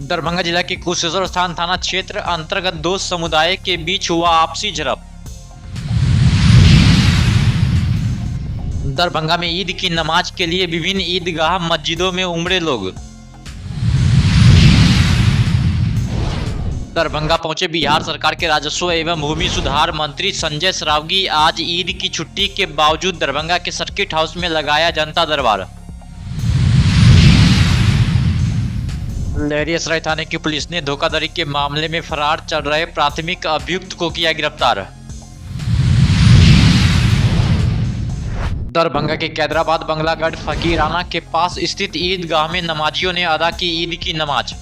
दरभंगा जिला के कुशेश्वर स्थान थाना क्षेत्र अंतर्गत दो समुदाय के बीच हुआ आपसी झड़प। दरभंगा में ईद की नमाज के लिए विभिन्न ईदगाह मस्जिदों में उमड़े लोग। दरभंगा पहुंचे बिहार सरकार के राजस्व एवं भूमि सुधार मंत्री संजय सरावगी। आज ईद की छुट्टी के बावजूद दरभंगा के सर्किट हाउस में लगाया जनता दरबार। लहरियासराय थाने की पुलिस ने धोखाधड़ी के मामले में फरार चल रहे प्राथमिक अभियुक्त को किया गिरफ्तार। दरभंगा के कैदराबाद बंगलागढ़ फकीराना के पास स्थित ईदगाह में नमाजियों ने अदा की ईद की नमाज।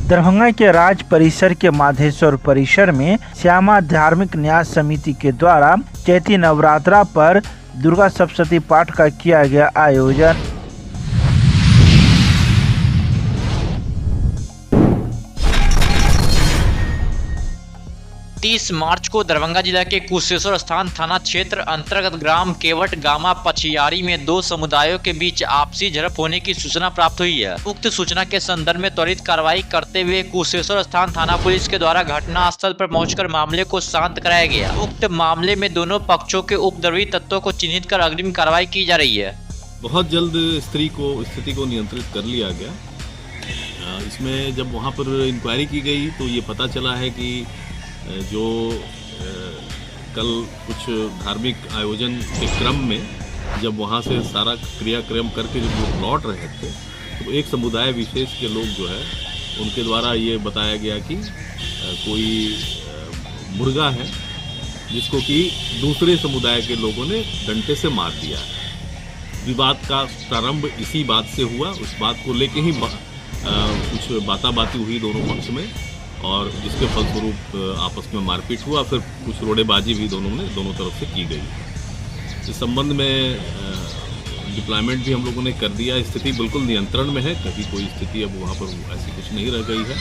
दरभंगा के राज परिसर के माधेश्वर परिसर में श्यामा धार्मिक न्यास समिति के द्वारा चैती नवरात्रा पर दुर्गा सप्तशती पाठ का किया गया आयोजन। तीस मार्च को दरभंगा जिला के कुशेश्वर स्थान थाना क्षेत्र अंतर्गत ग्राम केवट गामा पछियारी में दो समुदायों के बीच आपसी झड़प होने की सूचना प्राप्त हुई है। उक्त सूचना के संदर्भ में त्वरित कार्रवाई करते हुए कुशेश्वर स्थान थाना पुलिस के द्वारा घटना स्थल पर पहुंचकर मामले को शांत कराया गया। उक्त मामले में दोनों पक्षों के उपद्रवी तत्वों को चिन्हित कर अग्रिम कार्रवाई की जा रही है। बहुत जल्द स्थिति को नियंत्रित कर लिया गया। इसमें जब वहाँ पर इंक्वायरी की गई तो ये पता चला है कि जो कल कुछ धार्मिक आयोजन के क्रम में जब वहाँ से सारा क्रियाक्रम करके जब लोग लौट रहे थे तो एक समुदाय विशेष के लोग जो है उनके द्वारा ये बताया गया कि कोई मुर्गा है जिसको कि दूसरे समुदाय के लोगों ने डंडे से मार दिया है। विवाद का प्रारंभ इसी बात से हुआ। उस बात को लेके ही कुछ बाताबाती हुई दोनों पक्ष में और जिसके फलस्वरूप आपस में मारपीट हुआ। फिर कुछ रोड़ेबाजी भी दोनों तरफ से की गई। इस संबंध में डिप्लॉयमेंट भी हम लोगों ने कर दिया। स्थिति बिल्कुल नियंत्रण में है। कभी कोई स्थिति अब वहाँ पर ऐसी कुछ नहीं रह गई है।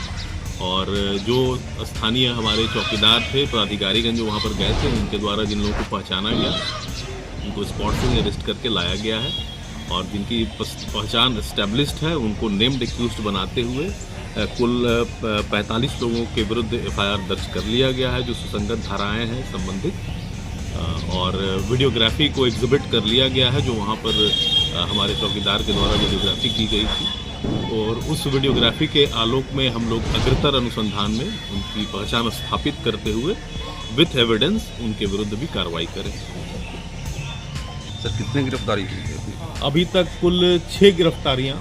और जो स्थानीय हमारे चौकीदार थे, पदाधिकारीगण जो वहाँ पर गए थे, उनके द्वारा जिन लोगों को पहचाना गया उनको स्पॉट से अरेस्ट करके लाया गया है और जिनकी पहचान एस्टेब्लिश्ड है उनको नेम्ड एक्यूज्ड बनाते हुए कुल 45 लोगों के विरुद्ध एफआईआर दर्ज कर लिया गया है जो सुसंगत धाराएं हैं संबंधित। और वीडियोग्राफी को एग्जिबिट कर लिया गया है जो वहाँ पर हमारे चौकीदार के द्वारा वीडियोग्राफी की गई थी। और उस वीडियोग्राफी के आलोक में हम लोग अग्रतर अनुसंधान में उनकी पहचान स्थापित करते हुए विथ एविडेंस उनके विरुद्ध भी कार्रवाई करें। सर कितने गिरफ्तारी की है? अभी तक कुल 6 गिरफ्तारियाँ।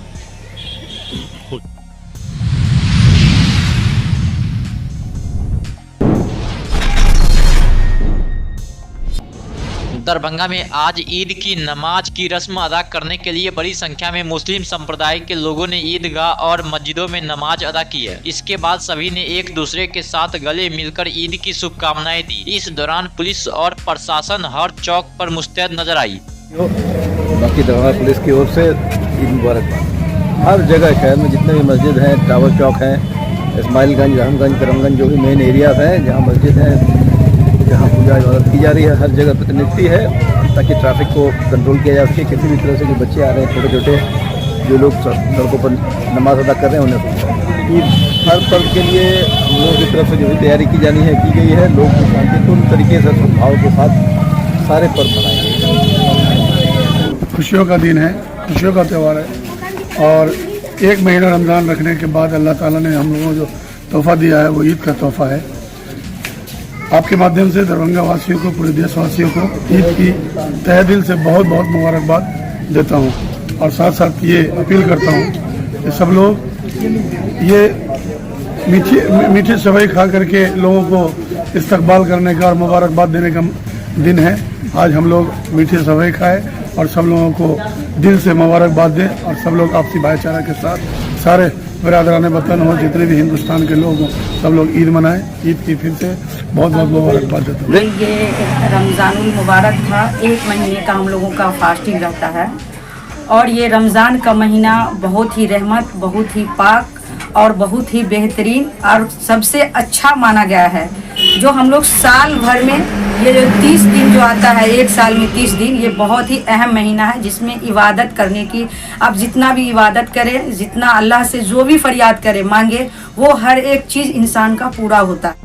दरभंगा में आज ईद की नमाज की रस्म अदा करने के लिए बड़ी संख्या में मुस्लिम संप्रदाय के लोगों ने ईदगाह और मस्जिदों में नमाज अदा की है। इसके बाद सभी ने एक दूसरे के साथ गले मिलकर ईद की शुभकामनाएं दी। इस दौरान पुलिस और प्रशासन हर चौक पर मुस्तैद नजर आई। बाकी दरभंगा पुलिस की ओर से ईद मुबारकबाद। हर जगह शहर में जितने भी मस्जिद हैं, टावर चौक हैं, इस्माइलगंज, रहमगंज, करमगंज, जो भी मेन एरियाज हैं जहाँ मस्जिद हैं, जहाँ पूजा इबादत की जा रही है, हर जगह प्रतिनिधि है ताकि ट्रैफिक को कंट्रोल किया जा सके। किसी भी तरह से जो बच्चे आ रहे हैं, छोटे छोटे जो लोग सड़कों पर नमाज अदा कर रहे हैं, उन्हें ईद हर पर्व के लिए हम लोगों की तरफ से जो भी तैयारी की जानी है की गई है। लोग शांतिपूर्ण तरीके से सद्भाव के साथ सारे पर्व मनाएंगे। खुशियों का दिन है, खुशियों का त्यौहार है और एक महीना रमज़ान रखने के बाद अल्लाह ताला ने हम लोगों को जो तोहफ़ा दिया है वो ईद का तोहफ़ा है। आपके माध्यम से दरभंगा वासियों को, पूरे देशवासियों को ईद की तहे दिल से बहुत बहुत मुबारकबाद देता हूं और साथ साथ ये अपील करता हूं कि सब लोग ये मीठी सेवई खा करके लोगों को इस्तकबाल करने का और मुबारकबाद देने का दिन है। आज हम लोग मीठी सेवई खाए और सब लोगों को दिल से मुबारकबाद दें और सब लोग आपसी भाईचारा के साथ सारे बिरादरान वतन हो, जितने भी हिंदुस्तान के लोग हों, सब लोग ईद मनाएं। ईद की फिर से बहुत बहुत मुबारकबाद देता हूँ। ये रमज़ानुल मुबारक था। 1 महीने का हम लोगों का फास्टिंग रहता है और ये रमज़ान का महीना बहुत ही रहमत, बहुत ही पाक और बहुत ही बेहतरीन और सबसे अच्छा माना गया है। जो हम लोग साल भर में ये जो 30 दिन जो आता है, एक साल में 30 दिन, ये बहुत ही अहम महीना है जिसमें इबादत करने की, आप जितना भी इबादत करें, जितना अल्लाह से जो भी फरियाद करें, मांगे, वो हर एक चीज़ इंसान का पूरा होता है।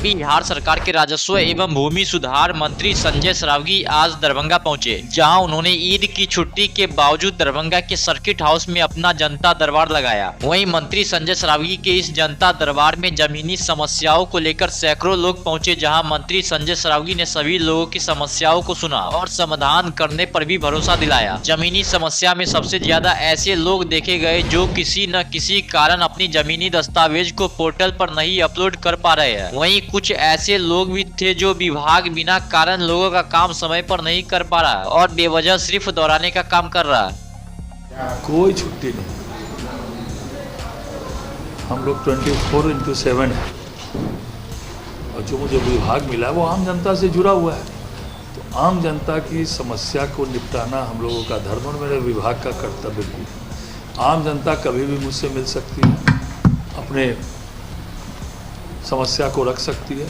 बिहार सरकार के राजस्व एवं भूमि सुधार मंत्री संजय सरावगी आज दरभंगा पहुंचे, जहां उन्होंने ईद की छुट्टी के बावजूद दरभंगा के सर्किट हाउस में अपना जनता दरबार लगाया। वहीं मंत्री संजय सरावगी के इस जनता दरबार में जमीनी समस्याओं को लेकर सैकड़ों लोग पहुंचे, जहां मंत्री संजय सरावगी ने सभी लोगों की समस्याओं को सुना और समाधान करने पर भी भरोसा दिलाया। जमीनी समस्या में सबसे ज्यादा ऐसे लोग देखे गए जो किसी न किसी कारण अपनी जमीनी दस्तावेज को पोर्टल पर नहीं अपलोड कर पा रहे हैं। वहीं कुछ ऐसे लोग भी थे जो विभाग बिना कारण लोगों का काम समय पर नहीं कर पा रहा और बेवजह सिर्फ दोहराने का काम कर रहा है। कोई छुट्टी नहीं, हम लोग 24/7 है और जो मुझे विभाग मिला वो आम जनता से जुड़ा हुआ है, तो आम जनता की समस्या को निपटाना हम लोगों का धर्म और मेरे विभाग का कर्तव्य भी। आम जनता कभी भी मुझसे मिल सकती है, अपने समस्या को रख सकती है।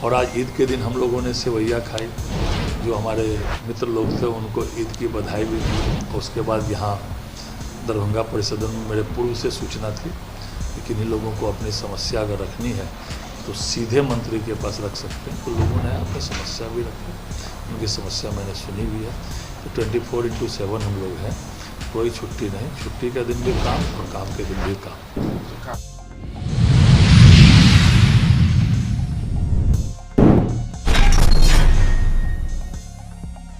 और आज ईद के दिन हम लोगों ने सेवैया खाई, जो हमारे मित्र लोग थे उनको ईद की बधाई भी दी। उसके बाद यहाँ दरभंगा परिषद में मेरे पूर्व से सूचना थी कि किन्हीं लोगों को अपनी समस्या अगर रखनी है तो सीधे मंत्री के पास रख सकते हैं, तो लोगों ने अपनी समस्या भी रखी, उनकी समस्या मैंने सुनी भी है। तो 24/7 हम लोग हैं, कोई छुट्टी नहीं, छुट्टी का दिन भी काम और काम के दिन भी काम।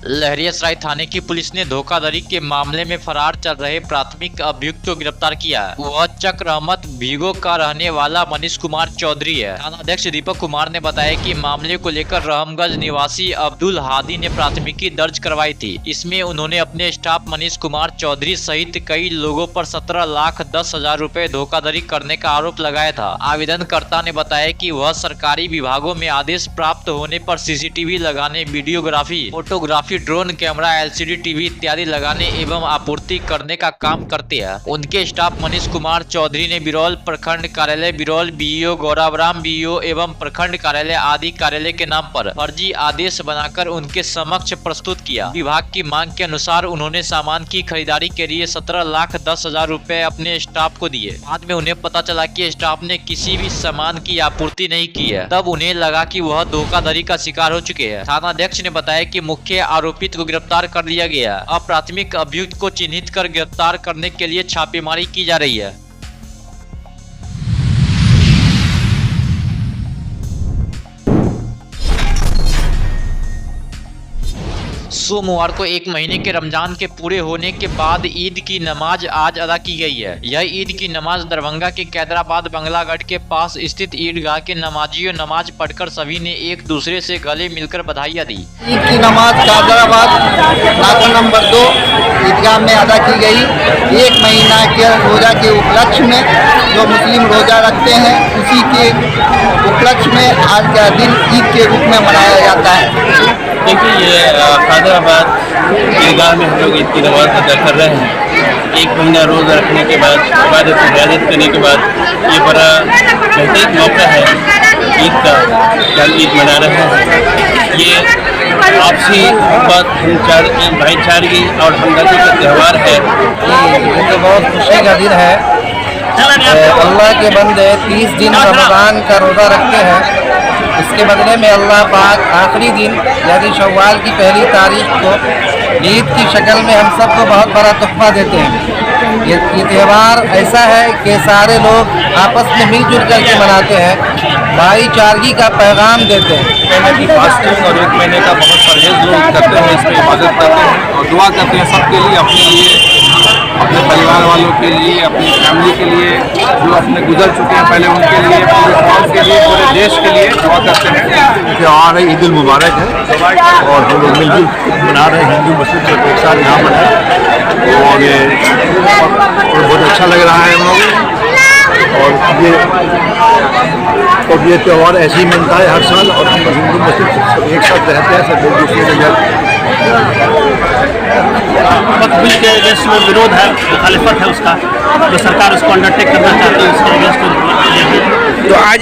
लहरियासराय थाने की पुलिस ने धोखाधड़ी के मामले में फरार चल रहे प्राथमिक अभियुक्त को गिरफ्तार किया। वह चक्र अहमद भीगो का रहने वाला मनीष कुमार चौधरी है। थानाध्यक्ष दीपक कुमार ने बताया कि मामले को लेकर रहमगंज निवासी अब्दुल हादी ने प्राथमिकी दर्ज करवाई थी। इसमें उन्होंने अपने स्टाफ मनीष कुमार चौधरी सहित कई लोगों पर 17,10,000 रुपए धोखाधड़ी करने का आरोप लगाया था। आवेदनकर्ता ने बताया कि वह सरकारी विभागों में आदेश प्राप्त होने पर CCTV लगाने, videography, photography, drone camera, LCD TV इत्यादि लगाने एवं आपूर्ति करने का काम करते हैं। उनके स्टाफ मनीष कुमार चौधरी ने बिरौल प्रखंड कार्यालय, बिरौल BEO, गौराबराम BEO एवं प्रखंड कार्यालय आदि कार्यालय के नाम पर फर्जी आदेश बनाकर उनके समक्ष प्रस्तुत किया। विभाग की मांग के अनुसार उन्होंने सामान की खरीदारी के लिए 17,10,000 रुपए अपने स्टाफ को दिए। बाद में उन्हें पता चला कि स्टाफ ने किसी भी सामान की आपूर्ति नहीं की है, तब उन्हें लगा कि वह धोखाधड़ी का शिकार हो चुके हैं। थानाध्यक्ष ने बताया कि मुख्य आरोपित को गिरफ्तार कर लिया गया। अब प्राथमिक अभियुक्त को चिन्हित कर गिरफ्तार करने के लिए छापेमारी की जा रही है। सोमवार को एक महीने के रमजान के पूरे होने के बाद ईद की नमाज आज अदा की गई है। यह ईद की नमाज दरभंगा के कैदराबाद बंगलागढ़ के पास स्थित ईदगाह के नमाजियों नमाज पढ़कर सभी ने एक दूसरे से गले मिलकर बधाइयां दी। ईद की नमाज कैदराबाद नाका नंबर 2 ईदगाह में अदा की गई। एक महीना के रोजा के उपलक्ष्य में जो मुस्लिम रोजा रखते हैं उसी के उपलक्ष्य में आज का दिन ईद के रूप में मनाया जाता है। देखिए, ये कैदराबाद ईदगाह में हम लोग ईद की नमाज अदा कर रहे हैं। एक महीना रोज़ा रखने के बाद, इबादत करने के बाद ये बड़ा बेहतरीन मौका है ईद का, कल ईद मना रहे हैं। ये आपसी भाईचारगी और हमदर्दी का त्यौहार है। ये तो बहुत खुशी का दिन है। अल्लाह के बंदे 30 दिन रमज़ान का रोज़ा रखते हैं, इसके बदले में अल्लाह पाक आखिरी दिन यानी शव्वाल की पहली तारीख को ईद की शक्ल में हम सबको बहुत बड़ा तोहफा देते हैं। ये त्यौहार ऐसा है कि सारे लोग आपस में मिलजुल करके मनाते हैं, भाईचारगी का पैगाम देते हैं। महीने की फास्टिंग और एक महीने का बहुत परहेज लोग करते हैं, इसमें इबादत करते हैं और दुआ करते हैं सबके लिए, अपने लिए, अपने परिवार वालों के लिए, अपनी फैमिली के लिए, जो अपने गुजर चुके हैं पहले उनके लिए, पूरे कौम के लिए, पूरे देश के लिए दुआ करते हैं। त्यौहार है, ईद उल मुबारक है और हम लोग मिलजुल मना रहे हैं, हिंदू मुस्लिम सब एक साथ यहाँ पर है और ये बहुत अच्छा लग रहा है हम लोग। और ये त्यौहार ऐसे ही मनता है हर साल और हम हिंदू मुस्लिम सब एक साथ रहते हैं, सब एक दूसरे के घर बिल के अगेंस्ट में विरोध है, मुखालिफत है उसका, जो सरकार उसको अंडरटेक करना चाहती है उसके अगेंस्ट। तो आज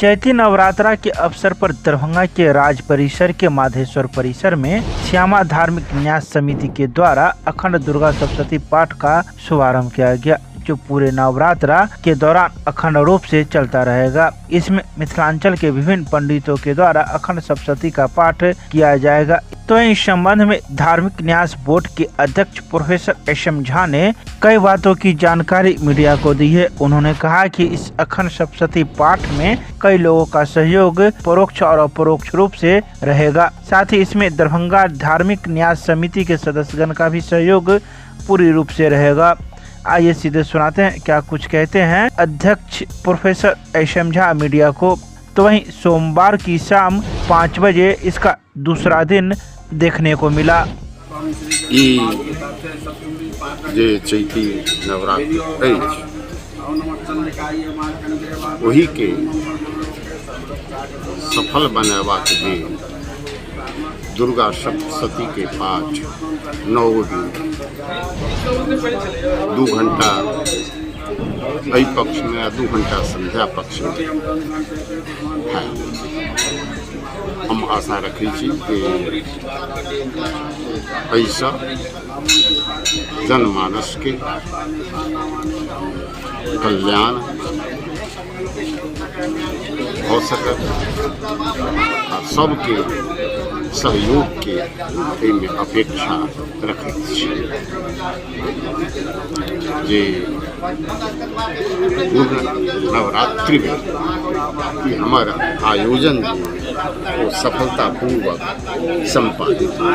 चैती नवरात्रा के अवसर पर दरभंगा के राज परिसर के माधेश्वर परिसर में श्यामा धार्मिक न्यास समिति के द्वारा अखंड दुर्गा सप्तशती पाठ का शुभारंभ किया गया, जो पूरे नवरात्रा के दौरान अखंड रूप से चलता रहेगा। इसमें मिथिलांचल के विभिन्न पंडितों के द्वारा अखंड सप्तशती का पाठ किया जाएगा। तो इस संबंध में धार्मिक न्यास बोर्ड के अध्यक्ष प्रोफेसर एसएम झा ने कई बातों की जानकारी मीडिया को दी है। उन्होंने कहा कि इस अखंड सप्तशती पाठ में कई लोगों का सहयोग परोक्ष और अपरोक्ष रूप से रहेगा। साथ ही इसमें दरभंगा धार्मिक न्यास समिति के सदस्यगण का भी सहयोग पूरी रूप से रहेगा। आइए सीधे सुनाते हैं क्या कुछ कहते हैं अध्यक्ष प्रोफेसर एसएम झा मीडिया को। तो वहीं सोमवार की शाम 5 बजे इसका दूसरा दिन देखने को मिला। ये चैती नवरात्र वही के सफल बनेबाक दिन दुर्गा सप्तशती के पाठ 9 दिन 2 घंटा एहि पक्ष में 2 घंटा संध्या पक्ष में है। हम आशा रखी कि ऐसा जनमानस के कल्याण हो सके और सबके सहयोग के में अपेक्षा रखै छी जे नवरात्रि में हमारा आयोजन वो सफलतापूर्वक संपादित हो।